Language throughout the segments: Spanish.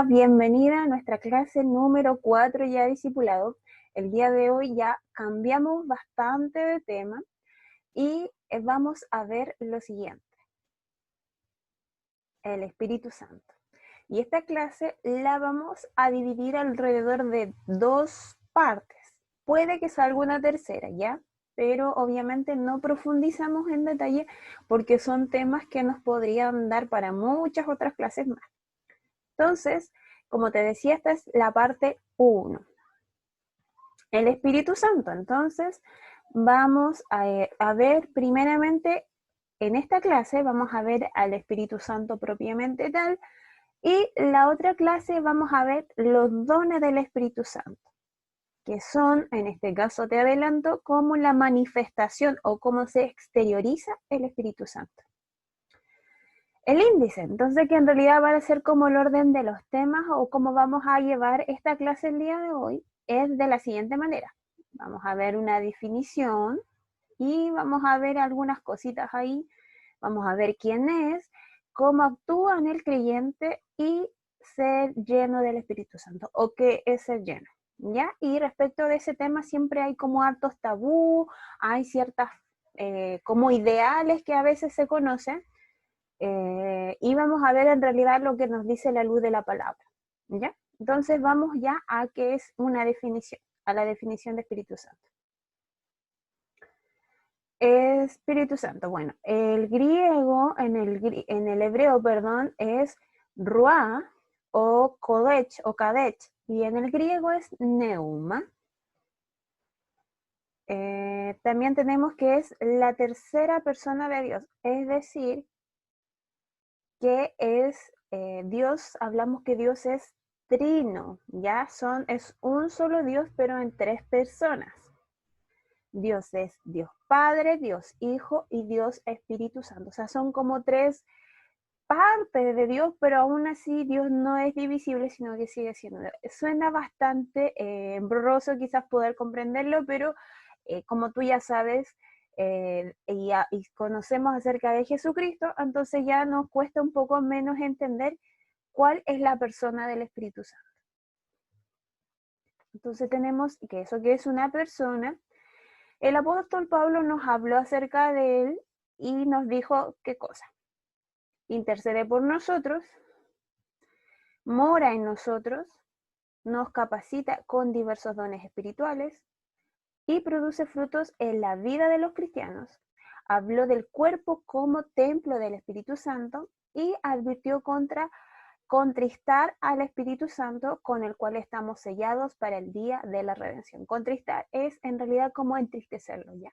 Hola, bienvenida a nuestra clase número 4 ya discipulado. El día de hoy ya cambiamos bastante de tema y vamos a ver lo siguiente, el Espíritu Santo. Y esta clase la vamos a dividir alrededor de dos partes. Puede que salga una tercera, ¿ya? Pero obviamente no profundizamos en detalle porque son temas que nos podrían dar para muchas otras clases más. Entonces, como te decía, esta es la parte 1. El Espíritu Santo. Entonces, vamos a ver primeramente, en esta clase vamos a ver al Espíritu Santo propiamente tal, y la otra clase vamos a ver los dones del Espíritu Santo, que son, en este caso te adelanto, como la manifestación o cómo se exterioriza el Espíritu Santo. El índice, entonces, que en realidad va a ser como el orden de los temas o cómo vamos a llevar esta clase el día de hoy, es de la siguiente manera. Vamos a ver una definición y vamos a ver algunas cositas ahí. Vamos a ver quién es, cómo actúa en el creyente y ser lleno del Espíritu Santo, o qué es ser lleno, ¿ya? Y respecto de ese tema siempre hay como hartos tabú, hay ciertas como ideales que a veces se conocen, y vamos a ver en realidad lo que nos dice la luz de la palabra, ¿ya? Entonces vamos ya a qué es una definición, a la definición de Espíritu Santo. Espíritu Santo, bueno, el griego, en el hebreo, perdón, es ruah o kodech o kadech, y en el griego es neuma. También tenemos que es la tercera persona de Dios, es decir, que es Dios, hablamos que Dios es trino, ya es un solo Dios, pero en tres personas. Dios es Dios Padre, Dios Hijo y Dios Espíritu Santo. O sea, son como tres partes de Dios, pero aún así Dios no es divisible, sino que sigue siendo Dios. Suena bastante embrolloso quizás poder comprenderlo, pero como tú ya sabes y conocemos acerca de Jesucristo, entonces ya nos cuesta un poco menos entender cuál es la persona del Espíritu Santo. Entonces tenemos que eso que es una persona. El apóstol Pablo nos habló acerca de él y nos dijo qué cosa. Intercede por nosotros, mora en nosotros, nos capacita con diversos dones espirituales y produce frutos en la vida de los cristianos. Habló del cuerpo como templo del Espíritu Santo y advirtió contra contristar al Espíritu Santo, con el cual estamos sellados para el día de la redención. Contristar es en realidad como entristecerlo, ¿ya?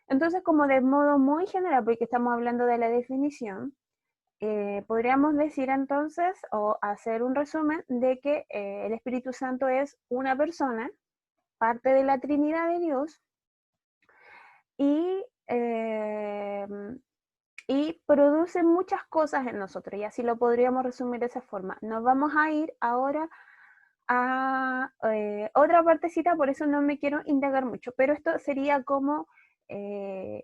Entonces, como de modo muy general, porque estamos hablando de la definición, podríamos decir entonces, o hacer un resumen, de que el Espíritu Santo es una persona, parte de la Trinidad de Dios, y produce muchas cosas en nosotros, y así lo podríamos resumir de esa forma. Nos vamos a ir ahora a otra partecita, por eso no me quiero indagar mucho, pero esto sería como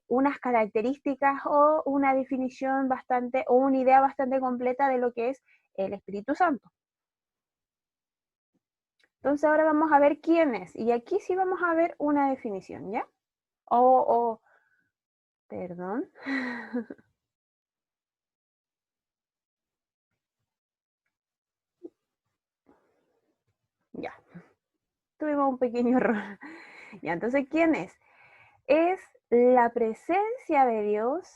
unas características o una definición bastante, o una idea bastante completa de lo que es el Espíritu Santo. Entonces ahora vamos a ver quién es, y aquí sí vamos a ver una definición, ¿ya? Perdón. Ya, tuvimos un pequeño error. Ya, entonces, ¿quién es? Es la presencia de Dios.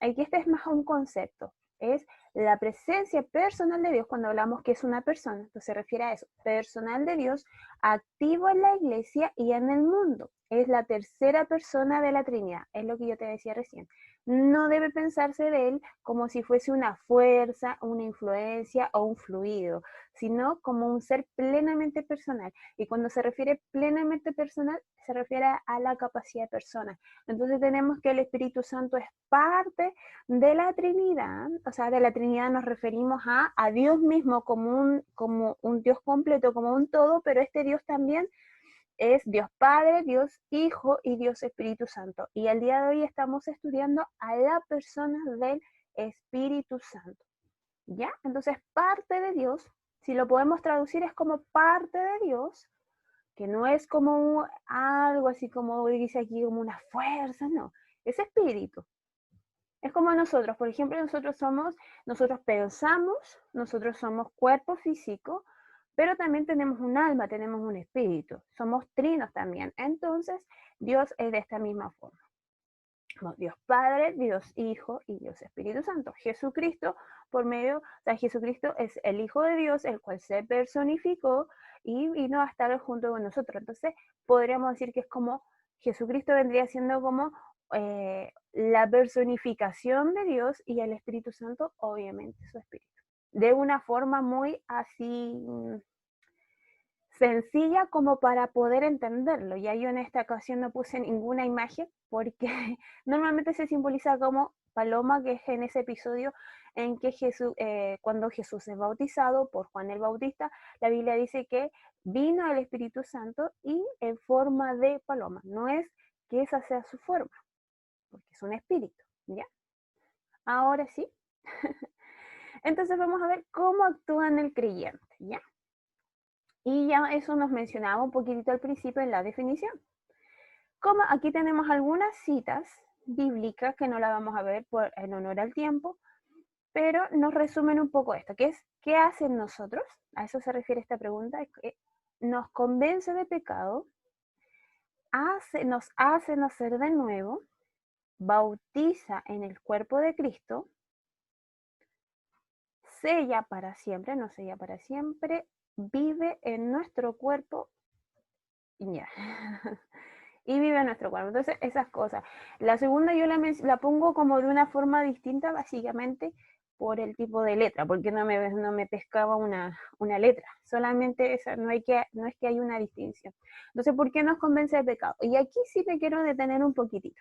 Aquí este es más un concepto. Es la presencia personal de Dios cuando hablamos que es una persona. Entonces se refiere a eso. Personal de Dios, activo en la iglesia y en el mundo. Es la tercera persona de la Trinidad. Es lo que yo te decía recién. No debe pensarse de él como si fuese una fuerza, una influencia o un fluido, sino como un ser plenamente personal. Y cuando se refiere plenamente personal, se refiere a la capacidad personal. Entonces tenemos que el Espíritu Santo es parte de la Trinidad. O sea, de la Trinidad nos referimos a Dios mismo como un Dios completo, como un todo, pero este Dios también es Dios Padre, Dios Hijo y Dios Espíritu Santo. Y el día de hoy estamos estudiando a la persona del Espíritu Santo, ¿ya? Entonces, parte de Dios, Si lo podemos traducir es como parte de Dios, que no es como algo así como dice aquí, como una fuerza, no, es espíritu. Es como nosotros, por ejemplo, nosotros pensamos, nosotros somos cuerpo físico, pero también tenemos un alma, tenemos un espíritu, somos trinos también. Entonces, Dios es de esta misma forma. Dios Padre, Dios Hijo y Dios Espíritu Santo. Jesucristo, Jesucristo es el Hijo de Dios, el cual se personificó y vino a estar junto con nosotros. Entonces, podríamos decir que es como, Jesucristo vendría siendo como la personificación de Dios y el Espíritu Santo, obviamente, su Espíritu. De una forma muy así sencilla como para poder entenderlo. Ya yo en esta ocasión no puse ninguna imagen porque normalmente se simboliza como paloma, que es en ese episodio en que cuando Jesús es bautizado por Juan el Bautista, la Biblia dice que vino el Espíritu Santo y en forma de paloma. No es que esa sea su forma, porque es un espíritu, ¿ya? Ahora sí. Entonces vamos a ver cómo actúa en el creyente, ¿ya? Y ya eso nos mencionaba un poquitito al principio en la definición. Como aquí tenemos algunas citas bíblicas que no las vamos a ver en honor al tiempo, pero nos resumen un poco esto, que es, ¿qué hacen nosotros? A eso se refiere esta pregunta, nos convence de pecado, nos hace nacer de nuevo, bautiza en el cuerpo de Cristo, sella para siempre, no sella para siempre, vive en nuestro cuerpo, ya. Y vive en nuestro cuerpo. Entonces, esas cosas. La segunda yo la pongo como de una forma distinta, básicamente por el tipo de letra, porque no me pescaba una letra. Solamente esa, no es que hay una distinción. Entonces, ¿por qué nos convence de pecado? Y aquí sí me quiero detener un poquitito.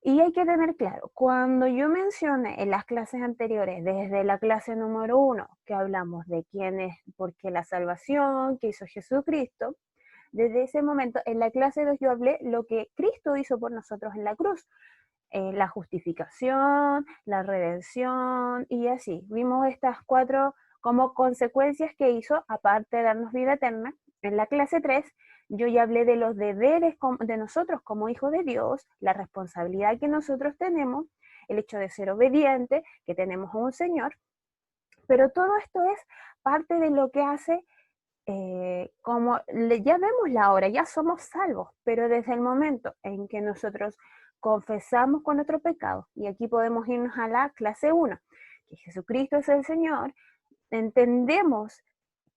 Y hay que tener claro, cuando yo mencioné en las clases anteriores, desde la clase número 1, que hablamos de quién es, por qué la salvación, que hizo Jesucristo, desde ese momento, en la clase 2 yo hablé lo que Cristo hizo por nosotros en la cruz, la justificación, la redención y así. Vimos estas 4 como consecuencias que hizo, aparte de darnos vida eterna. En la clase 3 yo ya hablé de los deberes de nosotros como hijos de Dios, la responsabilidad que nosotros tenemos, el hecho de ser obediente, que tenemos a un Señor, pero todo esto es parte de lo que hace como ya vemos la hora, ya somos salvos, pero desde el momento en que nosotros confesamos con nuestro pecado, y aquí podemos irnos a la clase 1, que Jesucristo es el Señor, entendemos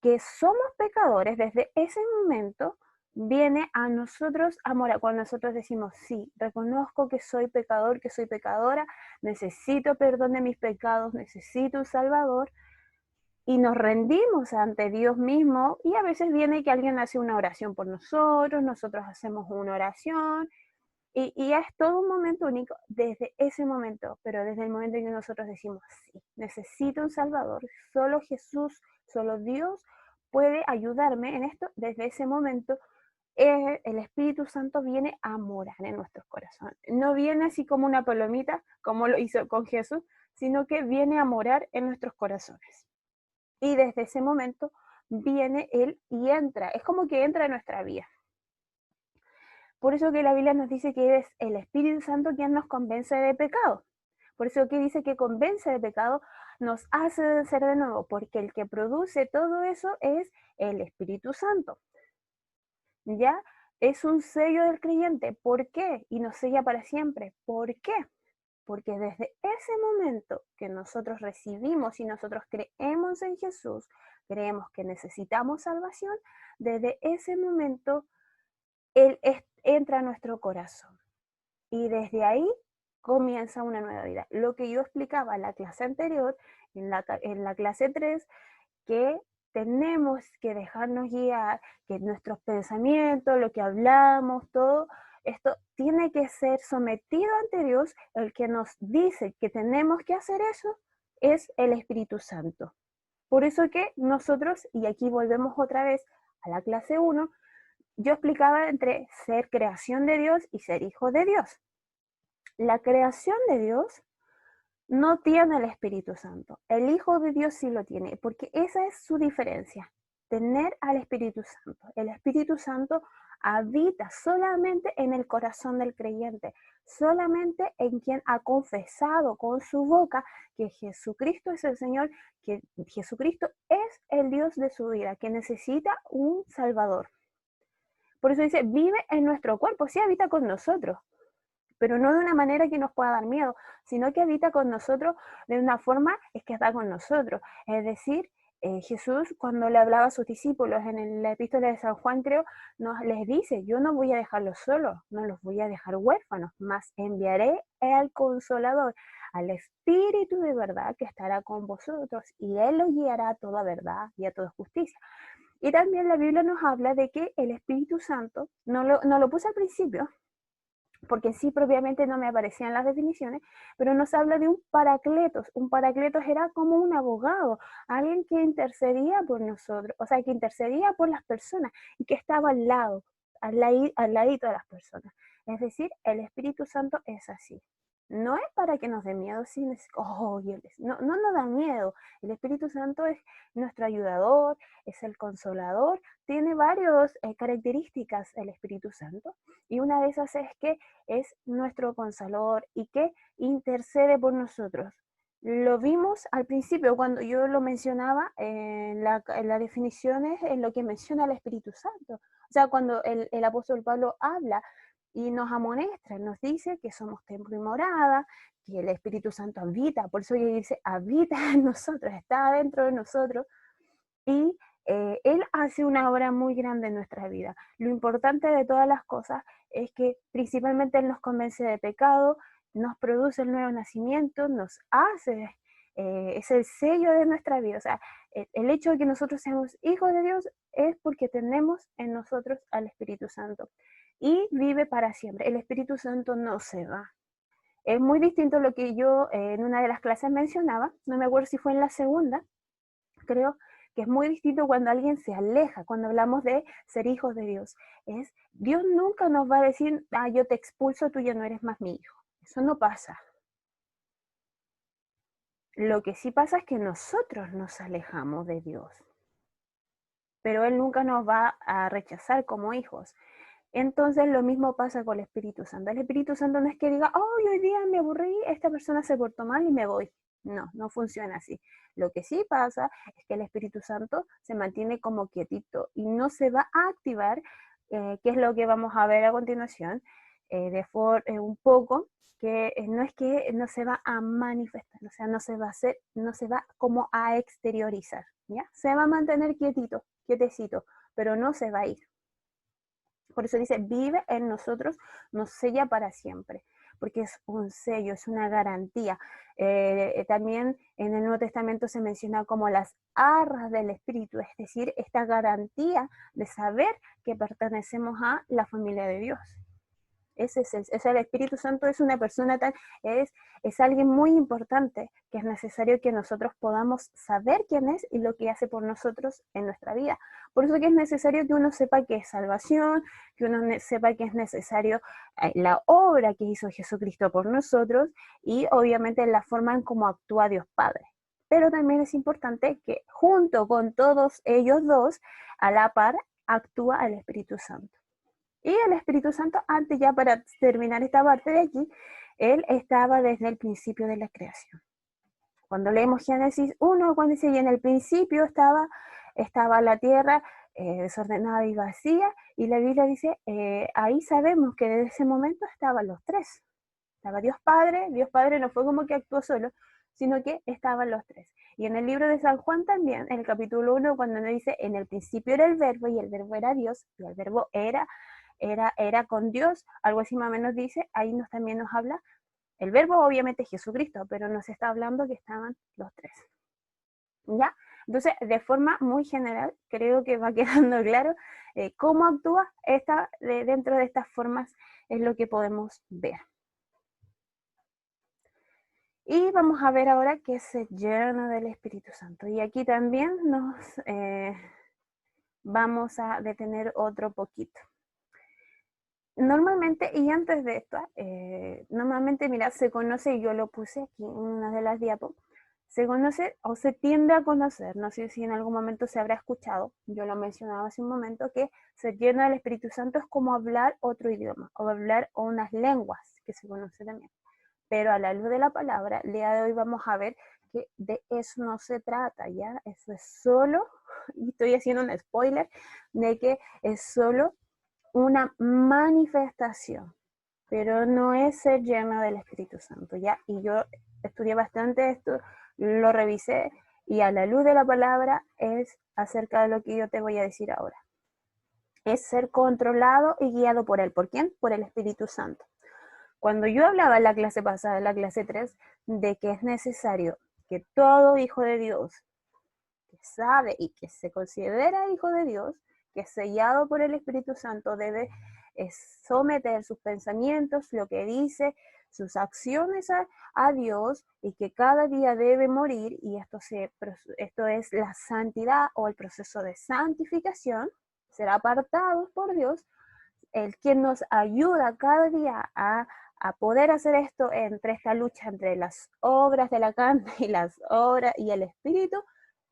que somos pecadores, desde ese momento viene a nosotros amor, cuando nosotros decimos, sí, reconozco que soy pecador, que soy pecadora, necesito perdón de mis pecados, necesito un Salvador, y nos rendimos ante Dios mismo, y a veces viene que alguien hace una oración por nosotros, nosotros hacemos una oración, y es todo un momento único desde ese momento, pero desde el momento en que nosotros decimos, sí, necesito un Salvador, solo Jesús, solo Dios puede ayudarme en esto, desde ese momento el Espíritu Santo viene a morar en nuestros corazones. No viene así como una palomita, como lo hizo con Jesús, sino que viene a morar en nuestros corazones. Y desde ese momento viene Él y entra, es como que entra en nuestra vida. Por eso que la Biblia nos dice que es el Espíritu Santo quien nos convence de pecado. Por eso que dice que convence de pecado, nos hace ser de nuevo, porque el que produce todo eso es el Espíritu Santo. ¿Ya? Es un sello del creyente. ¿Por qué? Y nos sella para siempre. ¿Por qué? Porque desde ese momento que nosotros recibimos y nosotros creemos en Jesús, creemos que necesitamos salvación, desde ese momento Él entra a nuestro corazón. Y desde ahí comienza una nueva vida. Lo que yo explicaba en la clase anterior, en la clase 3, que tenemos que dejarnos guiar, que nuestros pensamientos, lo que hablamos, todo esto tiene que ser sometido ante Dios. El que nos dice que tenemos que hacer eso es el Espíritu Santo. Por eso que nosotros, y aquí volvemos otra vez a la clase 1, yo explicaba entre ser creación de Dios y ser hijo de Dios. La creación de Dios no tiene el Espíritu Santo. El Hijo de Dios sí lo tiene, porque esa es su diferencia, tener al Espíritu Santo. El Espíritu Santo habita solamente en el corazón del creyente, solamente en quien ha confesado con su boca que Jesucristo es el Señor, que Jesucristo es el Dios de su vida, que necesita un Salvador. Por eso dice, vive en nuestro cuerpo, sí habita con nosotros, pero no de una manera que nos pueda dar miedo, sino que habita con nosotros de una forma es que está con nosotros. Es decir, Jesús cuando le hablaba a sus discípulos en la epístola de San Juan, creo, les dice, yo no voy a dejarlos solos, no los voy a dejar huérfanos, mas enviaré al Consolador, al Espíritu de verdad que estará con vosotros y Él los guiará a toda verdad y a toda justicia. Y también la Biblia nos habla de que el Espíritu Santo, no lo puse al principio, porque sí propiamente no me aparecían las definiciones, pero nos habla de un paracletos. Un paracletos era como un abogado, alguien que intercedía por nosotros, o sea, que intercedía por las personas y que estaba al ladito de las personas. Es decir, el Espíritu Santo es así. No es para que nos dé miedo, sino no nos da miedo. El Espíritu Santo es nuestro ayudador, es el consolador, tiene varias características el Espíritu Santo, y una de esas es que es nuestro consolador y que intercede por nosotros. Lo vimos al principio cuando yo lo mencionaba en las definiciones, en lo que menciona el Espíritu Santo. O sea, cuando el apóstol Pablo habla y nos amonesta, nos dice que somos templo y morada, que el Espíritu Santo habita, por eso dice, habita en nosotros, está dentro de nosotros, y Él hace una obra muy grande en nuestra vida. Lo importante de todas las cosas es que principalmente Él nos convence de pecado, nos produce el nuevo nacimiento, nos hace, es el sello de nuestra vida. O sea, el hecho de que nosotros seamos hijos de Dios es porque tenemos en nosotros al Espíritu Santo y vive para siempre. El Espíritu Santo no se va. Es muy distinto a lo que yo en una de las clases mencionaba, no me acuerdo si fue en la segunda, creo que es muy distinto cuando alguien se aleja, cuando hablamos de ser hijos de Dios. Dios nunca nos va a decir, yo te expulso, tú ya no eres más mi hijo. Eso no pasa. Lo que sí pasa es que nosotros nos alejamos de Dios, pero Él nunca nos va a rechazar como hijos. Entonces lo mismo pasa con el Espíritu Santo. El Espíritu Santo no es que diga, hoy día me aburrí, esta persona se portó mal y me voy. No, no funciona así. Lo que sí pasa es que el Espíritu Santo se mantiene como quietito y no se va a activar, que es lo que vamos a ver a continuación, un poco, que no es que no se va a manifestar, o sea, no se va a hacer, no se va como a exteriorizar, ¿ya? Se va a mantener quietecito, pero no se va a ir. Por eso dice, vive en nosotros, nos sella para siempre, porque es un sello, es una garantía. También en el Nuevo Testamento se menciona como las arras del Espíritu, es decir, esta garantía de saber que pertenecemos a la familia de Dios. El Espíritu Santo es una persona es alguien muy importante, que es necesario que nosotros podamos saber quién es y lo que hace por nosotros en nuestra vida. Por eso que es necesario que uno sepa que es salvación, que uno sepa que es necesario la obra que hizo Jesucristo por nosotros y obviamente la forma en cómo actúa Dios Padre. Pero también es importante que junto con todos ellos dos, a la par, actúa el Espíritu Santo. Y el Espíritu Santo, antes ya para terminar esta parte de aquí, Él estaba desde el principio de la creación. Cuando leemos Génesis 1, cuando dice, y en el principio estaba la tierra desordenada y vacía, y la Biblia dice, ahí sabemos que desde ese momento estaban los tres. Estaba Dios Padre no fue como que actuó solo, sino que estaban los tres. Y en el libro de San Juan también, en el capítulo 1, cuando nos dice, en el principio era el verbo, y el verbo era Dios, y el verbo era con Dios, algo así más o menos dice, ahí también nos habla, el verbo obviamente es Jesucristo, pero nos está hablando que estaban los tres. ¿Ya? Entonces, de forma muy general, creo que va quedando claro cómo actúa dentro de estas formas, es lo que podemos ver. Y vamos a ver ahora que se llena del Espíritu Santo. Y aquí también nos vamos a detener otro poquito. Normalmente, y antes de esto, normalmente, mira, se conoce, y yo lo puse aquí en una de las diapos, se conoce o se tiende a conocer, no sé si en algún momento se habrá escuchado, yo lo mencionaba hace un momento, que ser lleno del Espíritu Santo es como hablar otro idioma, o hablar unas lenguas, que se conoce también. Pero a la luz de la palabra, el día de hoy vamos a ver que de eso no se trata, ¿ya? Eso es solo, y estoy haciendo un spoiler, de que es solo una manifestación, pero no es ser lleno del Espíritu Santo, ¿ya? Y yo estudié bastante esto, lo revisé, y a la luz de la palabra es acerca de lo que yo te voy a decir ahora. Es ser controlado y guiado por Él. ¿Por quién? Por el Espíritu Santo. Cuando yo hablaba en la clase pasada, en la clase 3, de que es necesario que todo hijo de Dios que sabe y que se considera hijo de Dios, que es sellado por el Espíritu Santo, debe someter sus pensamientos, lo que dice, sus acciones a Dios, y que cada día debe morir, y esto es la santidad o el proceso de santificación, ser apartados por Dios, el quien nos ayuda cada día a poder hacer esto entre esta lucha entre las obras de la carne y las obras y el Espíritu,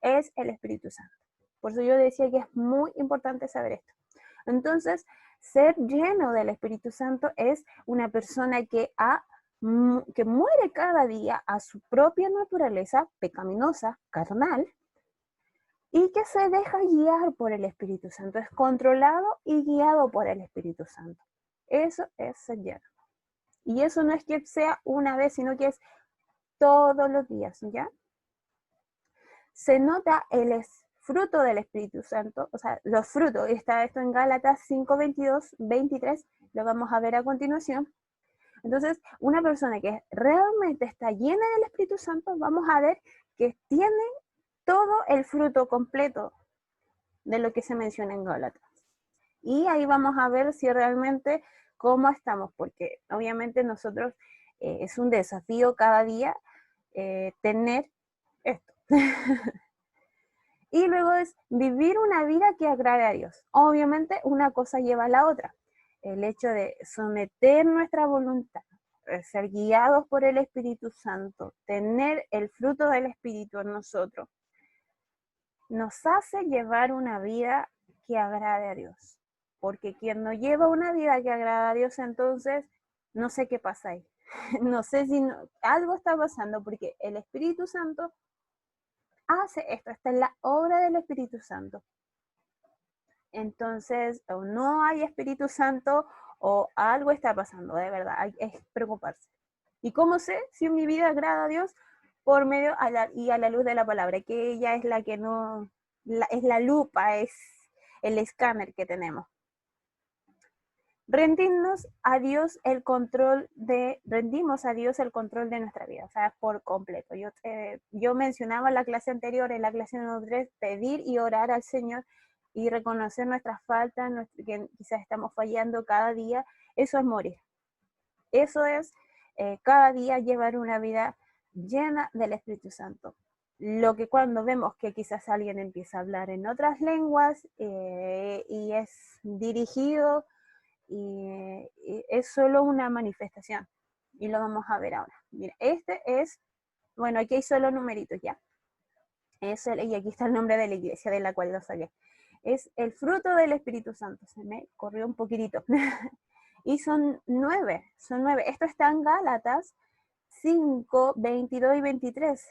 es el Espíritu Santo. Por eso yo decía que es muy importante saber esto. Entonces, ser lleno del Espíritu Santo es una persona que muere cada día a su propia naturaleza pecaminosa, carnal, y que se deja guiar por el Espíritu Santo, es controlado y guiado por el Espíritu Santo. Eso es ser lleno. Y eso no es que sea una vez, sino que es todos los días, ¿ya? Se nota el fruto del Espíritu Santo, o sea, los frutos, está esto en Gálatas 5, 22, 23, lo vamos a ver a continuación. Entonces, una persona que realmente está llena del Espíritu Santo, vamos a ver que tiene todo el fruto completo de lo que se menciona en Gálatas. Y ahí vamos a ver si realmente cómo estamos, porque obviamente nosotros es un desafío cada día tener esto. Y luego es vivir una vida que agrade a Dios. Obviamente una cosa lleva a la otra. El hecho de someter nuestra voluntad, ser guiados por el Espíritu Santo, tener el fruto del Espíritu en nosotros, nos hace llevar una vida que agrade a Dios. Porque quien no lleva una vida que agrada a Dios, entonces no sé qué pasa ahí. No sé si algo está pasando, porque el Espíritu Santo hace esto, está en la obra del Espíritu Santo. Entonces, o no hay Espíritu Santo o algo está pasando, de verdad, es preocuparse. ¿Y cómo sé si mi vida agrada a Dios? Por medio a la luz de la palabra, que ella es la que no, es la lupa, es el escáner que tenemos. Rendimos a Dios el control de nuestra vida, o sea, por completo. Yo mencionaba en la clase anterior, en la clase número 3, pedir y orar al Señor y reconocer nuestras faltas, que quizás estamos fallando cada día. Eso es morir. Eso es cada día llevar una vida llena del Espíritu Santo. Lo que cuando vemos que quizás alguien empieza a hablar en otras lenguas y es dirigido, y es solo una manifestación, y lo vamos a ver ahora. Mira, este es, bueno, aquí hay solo numeritos ya, y aquí está el nombre de la iglesia de la cual lo saqué. Es el fruto del Espíritu Santo, se me corrió un poquitito. Y son 9, esto está en Gálatas 5, 22 y 23,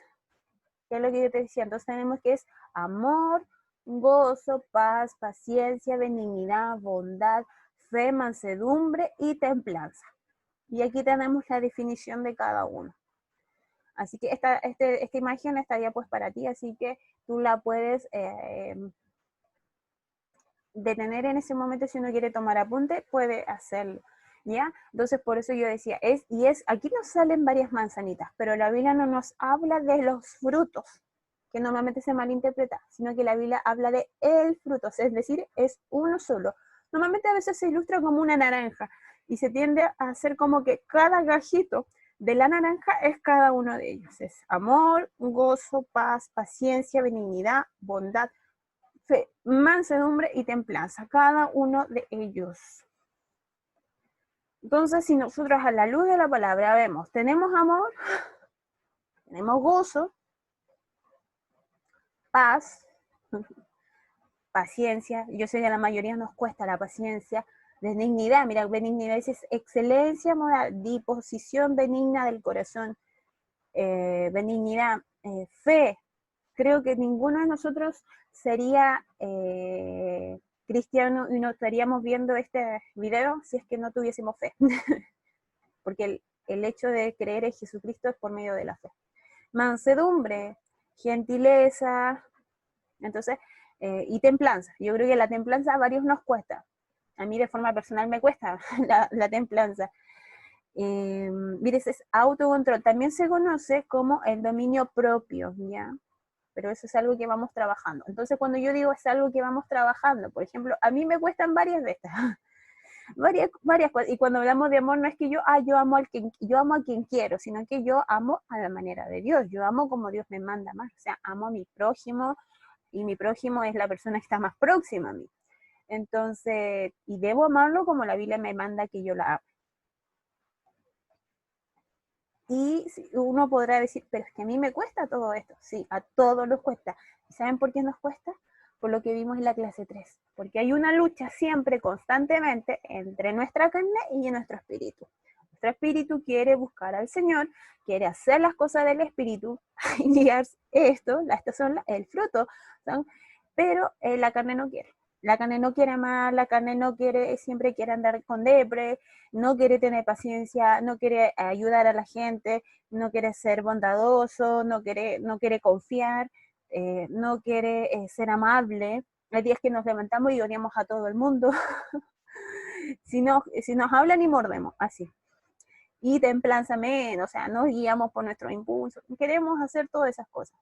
que es lo que yo te decía. Entonces tenemos que es amor, gozo, paz, paciencia, benignidad, bondad, fe, mansedumbre y templanza. Y aquí tenemos la definición de cada uno. Así que esta imagen estaría pues para ti, así que tú la puedes detener en ese momento. Si uno quiere tomar apunte, puede hacerlo, ¿ya? Entonces por eso yo decía, aquí nos salen varias manzanitas, pero la Biblia no nos habla de los frutos, que normalmente se malinterpreta, sino que la Biblia habla de el fruto, es decir, es uno solo. Normalmente a veces se ilustra como una naranja, y se tiende a hacer como que cada gajito de la naranja es cada uno de ellos. Es amor, gozo, paz, paciencia, benignidad, bondad, fe, mansedumbre y templanza, cada uno de ellos. Entonces, si nosotros a la luz de la palabra vemos, tenemos amor, tenemos gozo, paz, paciencia, yo sé que a la mayoría nos cuesta la paciencia, benignidad, mira, benignidad es excelencia moral, disposición benigna del corazón, benignidad, fe. Creo que ninguno de nosotros sería cristiano y no estaríamos viendo este video si es que no tuviésemos fe. Porque el hecho de creer en Jesucristo es por medio de la fe. Mansedumbre, gentileza, entonces, y templanza. Yo creo que la templanza a varios nos cuesta. A mí de forma personal me cuesta la templanza. Mire, es autocontrol. También se conoce como el dominio propio, ¿ya? Pero eso es algo que vamos trabajando. Entonces, cuando yo digo es algo que vamos trabajando, por ejemplo, a mí me cuestan varias de estas, varias cosas. Y cuando hablamos de amor, no es que yo amo a quien quiero, sino que yo amo a la manera de Dios. Yo amo como Dios me manda más. O sea, amo a mi prójimo y mi prójimo es la persona que está más próxima a mí. Entonces, y debo amarlo como la Biblia me manda que yo la amo. Y uno podrá decir, pero es que a mí me cuesta todo esto. Sí, a todos nos cuesta. ¿Y saben por qué nos cuesta? Por lo que vimos en la clase 3. Porque hay una lucha siempre, constantemente, entre nuestra carne y nuestro espíritu. Nuestro espíritu quiere buscar al Señor, quiere hacer las cosas del espíritu, y estos son el fruto, ¿son? Pero la carne no quiere. La carne no quiere amar, la carne no quiere, siempre quiere andar con depre, no quiere tener paciencia, no quiere ayudar a la gente, no quiere ser bondadoso, no quiere confiar, no quiere ser amable. Hay días que nos levantamos y odiamos a todo el mundo. si nos hablan y mordemos, así. Y templanza menos, o sea, nos guiamos por nuestros impulsos. Queremos hacer todas esas cosas.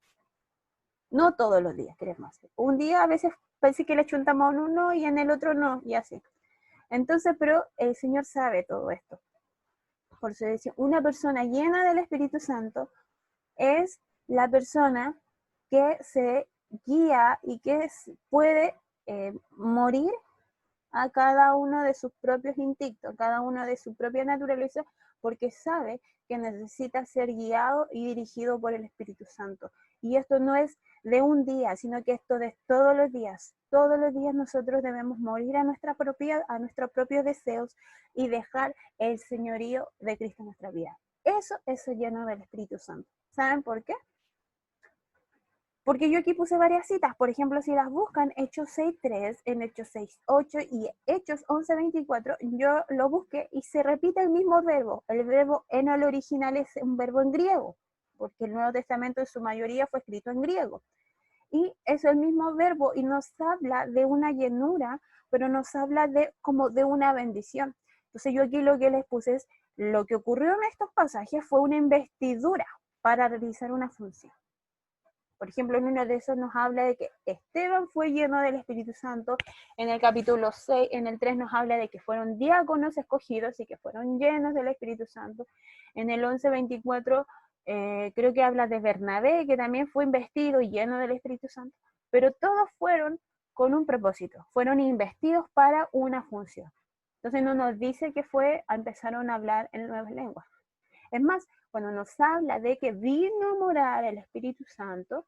No todos los días queremos hacer. Un día a veces parece que le chuntamos a uno y en el otro no, y así. Entonces, pero el Señor sabe todo esto. Por eso decía, una persona llena del Espíritu Santo es la persona que se guía y que puede morir a cada uno de sus propios instintos, cada uno de su propia naturaleza, porque sabe que necesita ser guiado y dirigido por el Espíritu Santo. Y esto no es de un día, sino que esto es todos los días. Todos los días nosotros debemos morir a nuestros propios deseos y dejar el señorío de Cristo en nuestra vida. Eso es lleno del Espíritu Santo. ¿Saben por qué? Porque yo aquí puse varias citas, por ejemplo, si las buscan, Hechos 6.3, en Hechos 6.8 y Hechos 11.24, yo lo busqué y se repite el mismo verbo. El verbo en el original es un verbo en griego, porque el Nuevo Testamento en su mayoría fue escrito en griego. Y es el mismo verbo y nos habla de una llenura, pero nos habla como de una bendición. Entonces yo aquí lo que les puse es, lo que ocurrió en estos pasajes fue una investidura para realizar una función. Por ejemplo, en uno de esos nos habla de que Esteban fue lleno del Espíritu Santo. En el capítulo 6, en el 3 nos habla de que fueron diáconos escogidos y que fueron llenos del Espíritu Santo. En el 11:24 creo que habla de Bernabé, que también fue investido y lleno del Espíritu Santo. Pero todos fueron con un propósito, fueron investidos para una función. Entonces no nos dice que empezaron a hablar en nuevas lenguas. Es más, cuando nos habla de que vino a morar el Espíritu Santo,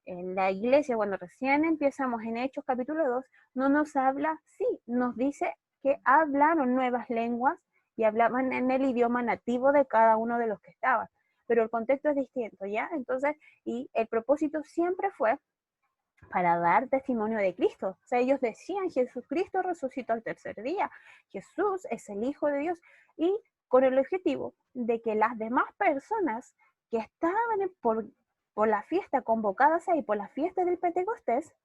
en la iglesia, cuando recién empezamos en Hechos capítulo 2, no nos habla, sí, nos dice que hablaron nuevas lenguas y hablaban en el idioma nativo de cada uno de los que estaban. Pero el contexto es distinto, ¿ya? Entonces, y el propósito siempre fue para dar testimonio de Cristo. O sea, ellos decían, Jesucristo resucitó al tercer día, Jesús es el Hijo de Dios, y con el objetivo de que las demás personas que estaban por la fiesta convocadas ahí, por la fiesta del Pentecostés,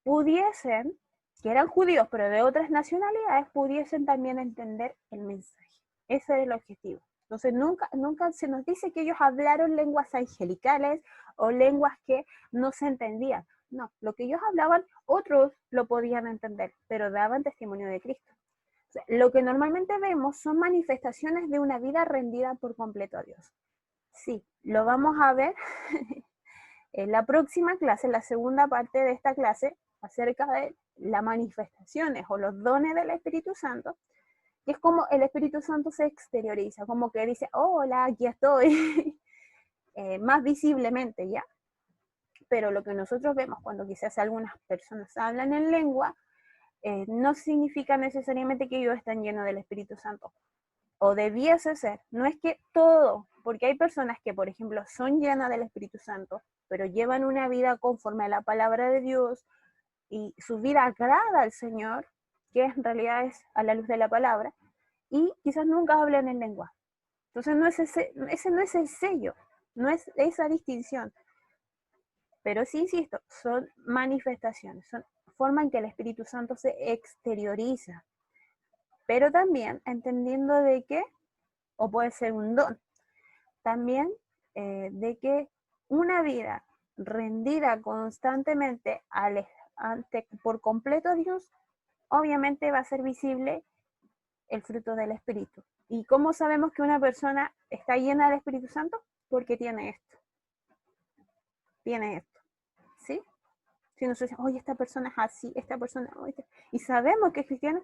pudiesen, que eran judíos, pero de otras nacionalidades, pudiesen también entender el mensaje. Ese era el objetivo. Entonces, nunca se nos dice que ellos hablaron lenguas angelicales o lenguas que no se entendían. No, lo que ellos hablaban, otros lo podían entender, pero daban testimonio de Cristo. O sea, lo que normalmente vemos son manifestaciones de una vida rendida por completo a Dios. Sí, lo vamos a ver en la próxima clase, la segunda parte de esta clase, acerca de las manifestaciones o los dones del Espíritu Santo. que es como el Espíritu Santo se exterioriza, como que dice, hola, aquí estoy, más visiblemente, ¿ya? Pero lo que nosotros vemos cuando quizás algunas personas hablan en lengua, no significa necesariamente que ellos están llenos del Espíritu Santo, o debiese ser. No es que todo, porque hay personas que, por ejemplo, son llenas del Espíritu Santo, pero llevan una vida conforme a la palabra de Dios, y su vida agrada al Señor, que en realidad es a la luz de la palabra, y quizás nunca hablan en lengua. Entonces no es ese no es el sello, no es esa distinción. Pero sí, insisto, son manifestaciones, son forma en que el Espíritu Santo se exterioriza. Pero también entendiendo de que, o puede ser un don, también de que una vida rendida constantemente por completo a Dios, obviamente va a ser visible el fruto del Espíritu. ¿Y cómo sabemos que una persona está llena del Espíritu Santo? Porque tiene esto. Tiene esto. ¿Sí? Si nosotros decimos, oye, esta persona es así, esta persona, y sabemos que es cristiano,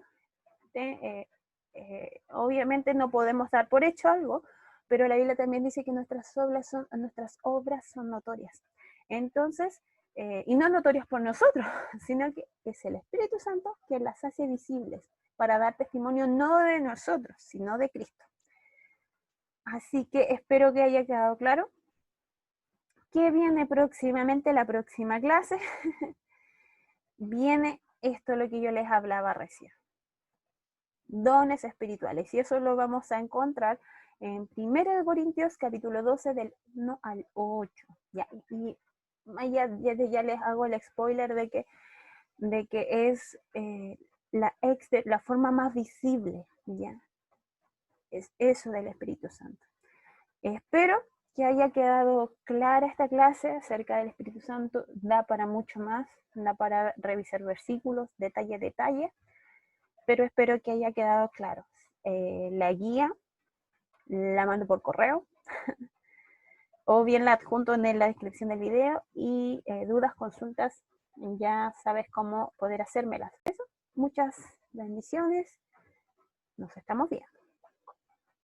obviamente no podemos dar por hecho algo, pero la Biblia también dice que nuestras obras son notorias. Entonces, y no notorias por nosotros, sino que es el Espíritu Santo que las hace visibles para dar testimonio no de nosotros, sino de Cristo. Así que espero que haya quedado claro. ¿Qué viene próximamente? La próxima clase viene esto lo que yo les hablaba recién. Dones espirituales. Y eso lo vamos a encontrar en 1 Corintios capítulo 12 del 1 al 8. Ya, y ya les hago el spoiler de que es la forma más visible, ya. Es eso del Espíritu Santo. Espero que haya quedado clara esta clase acerca del Espíritu Santo. Da para mucho más, da para revisar versículos, detalle a detalle, pero espero que haya quedado claro. La guía la mando por correo o bien la adjunto en la descripción del video, y dudas, consultas, ya sabes cómo poder hacérmelas. Eso, muchas bendiciones, nos estamos viendo.